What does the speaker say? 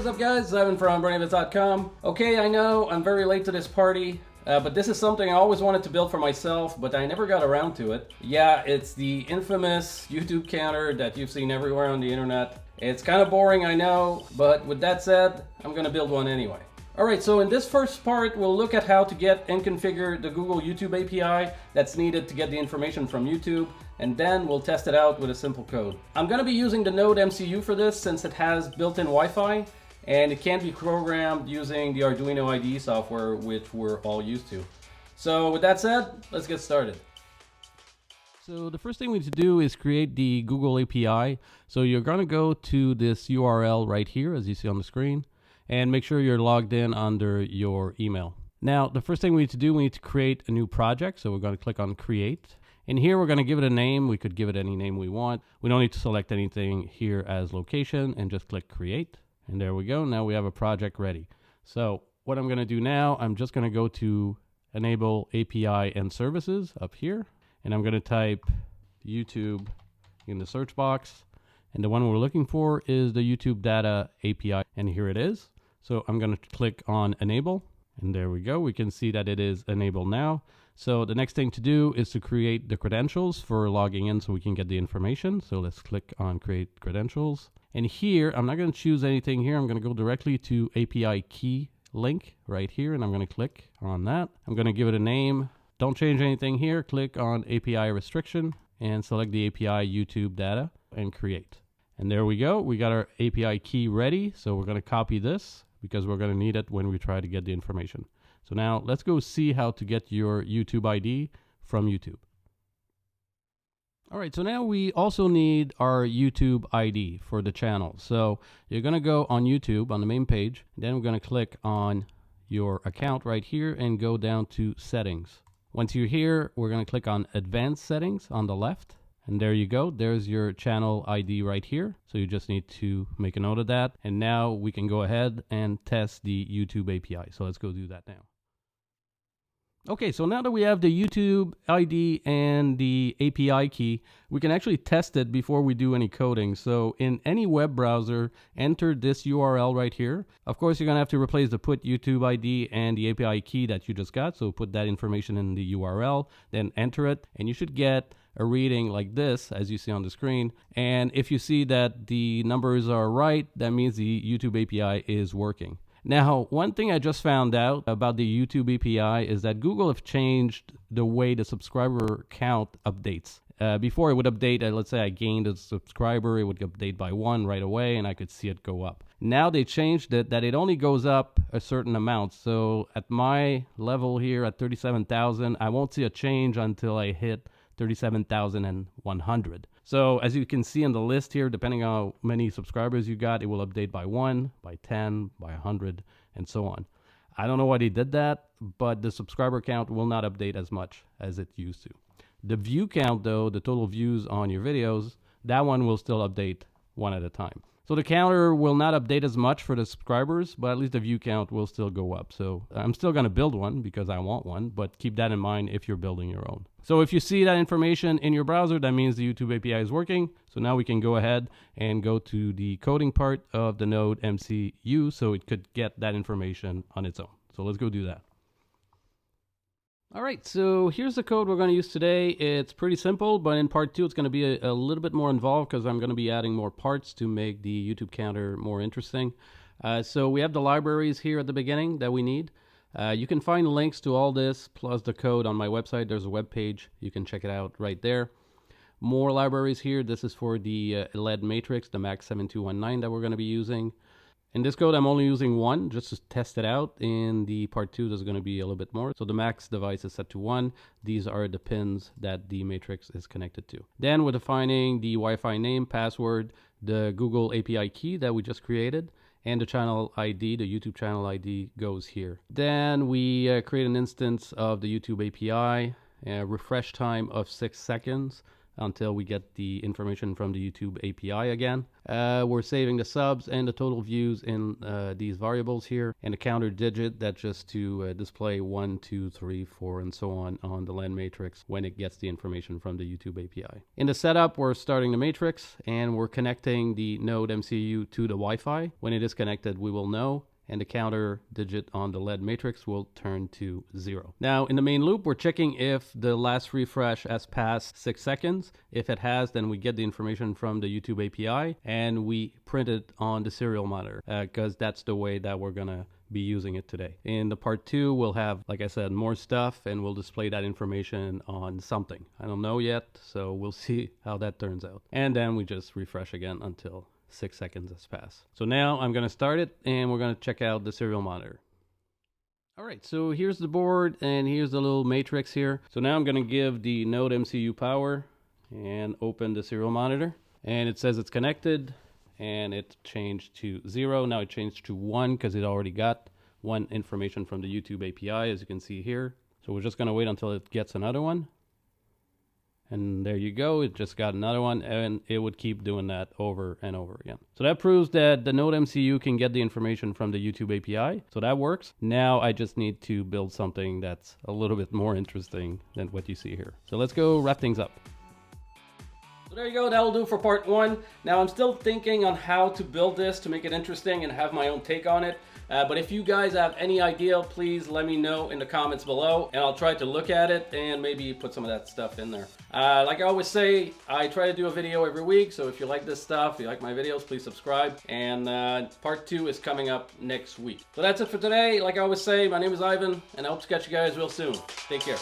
is up, guys? Simon from Brainy-Bits.com. Okay, I know I'm very late to this party, but this is something I always wanted to build for myself, but I never got around to it. Yeah, it's the infamous YouTube counter that you've seen everywhere on the internet. It's kind of boring, I know, but with that said, I'm gonna build one anyway. Alright, so in this first part, we'll look at how to get and configure the Google YouTube API that's needed to get the information from YouTube, and then we'll test it out with a simple code. I'm going to be using the Node MCU for this since it has built-in Wi-Fi, and it can be programmed using the Arduino IDE software, which we're all used to. So with that said, let's get started. So the first thing we need to do is create the Google API. So you're going to go to this URL right here, as you see on the screen, and make sure you're logged in under your email. Now, the first thing we need to do, we need to create a new project. So we're going to click on Create. In here, we're going to give it a name. We could give it any name we want. We don't need to select anything here as location and just click Create. And there we go. Now we have a project ready. So what I'm going to do now, I'm just going to go to Enable API and Services up here. And I'm going to type YouTube in the search box. And the one we're looking for is the YouTube Data API. And here it is. So I'm going to click on Enable. And there we go. We can see that it is enabled now. So the next thing to do is to create the credentials for logging in so we can get the information. So let's click on Create Credentials. And here, I'm not going to choose anything here. I'm going to go directly to API Key link right here. And I'm going to click on that. I'm going to give it a name. Don't change anything here. Click on API Restriction and select the API YouTube Data and Create. And there we go. We got our API key ready. So we're going to copy this because we're going to need it when we try to get the information. So now let's go see how to get your YouTube ID from YouTube. All right, so now we also need our YouTube ID for the channel. So you're going to go on YouTube on the main page. Then we're going to click on your account right here and go down to Settings. Once you're here, we're going to click on Advanced Settings on the left. And there you go. There's your channel ID right here. So you just need to make a note of that. And now we can go ahead and test the YouTube API. So let's go do that now. Okay, so now that we have the YouTube ID and the API key, we can actually test it before we do any coding. So in any web browser, enter this URL right here. Of course, you're going to have to replace the put YouTube ID and the API key that you just got. So put that information in the URL, then enter it, and you should get a reading like this, as you see on the screen. And if you see that the numbers are right, that means the YouTube API is working. Now, one thing I just found out about the YouTube API is that Google have changed the way the subscriber count updates. Before it would update, let's say I gained a subscriber, it would update by 1 right away and I could see it go up. Now they changed it that it only goes up a certain amount. So at my level here at 37,000, I won't see a change until I hit 37,100. So as you can see in the list here, depending on how many subscribers you got, it will update by 1, by 10, by 100, and so on. I don't know why they did that, but the subscriber count will not update as much as it used to. The view count, though, the total views on your videos, that one will still update one at a time. So the counter will not update as much for the subscribers, but at least the view count will still go up. So I'm still going to build one because I want one, but keep that in mind if you're building your own. So if you see that information in your browser, that means the YouTube API is working. So now we can go ahead and go to the coding part of the Node MCU so it could get that information on its own. So let's go do that. All right, so here's the code we're going to use today. It's pretty simple, but in part 2, it's going to be a little bit more involved because I'm going to be adding more parts to make the YouTube counter more interesting. So we have the libraries here at the beginning that we need. You can find links to all this plus the code on my website. There's a web page. You can check it out right there. More libraries here. This is for the LED matrix, the MAX 7219 that we're going to be using. In this code, I'm only using 1 just to test it out. In the part 2, there's going to be a little bit more. So the max device is set to 1. These are the pins that the matrix is connected to. Then we're defining the Wi-Fi name, password, the Google API key that we just created, and the channel ID, the YouTube channel ID goes here. Then we create an instance of the YouTube API, refresh time of 6 seconds. until we get the information from the YouTube API again. We're saving the subs and the total views in these variables here, and the counter digit, that's just to display 1, 2, 3, 4, and so on the LED matrix when it gets the information from the YouTube API. In the setup, we're starting the matrix, and we're connecting the node MCU to the Wi-Fi. When it is connected, we will know, and the counter digit on the LED matrix will turn to 0. Now, in the main loop, we're checking if the last refresh has passed 6 seconds. If it has, then we get the information from the YouTube API, and we print it on the serial monitor, because that's the way that we're gonna be using it today. In the part 2, we'll have, like I said, more stuff, and we'll display that information on something. I don't know yet, so we'll see how that turns out. And then we just refresh again until 6 seconds has passed. So now I'm going to start it, and we're going to check out the serial monitor. All right, so here's the board, and here's the little matrix here. So now I'm going to give the node MCU power and open the serial monitor. And it says it's connected, and it changed to 0. Now it changed to 1 because it already got 1 information from the YouTube API, as you can see here. So we're just going to wait until it gets another one. And there you go, it just got another one, and it would keep doing that over and over again. So that proves that the node MCU can get the information from the YouTube API, so that works. Now I just need to build something that's a little bit more interesting than what you see here. So let's go wrap things up. So there you go, that'll do for part 1. Now I'm still thinking on how to build this to make it interesting and have my own take on it. But if you guys have any idea, please let me know in the comments below, and I'll try to look at it and maybe put some of that stuff in there. Like I always say, I try to do a video every week, so if you like this stuff, if you like my videos, please subscribe. And part 2 is coming up next week. So that's it for today. Like I always say, my name is Ivan, and I hope to catch you guys real soon. Take care.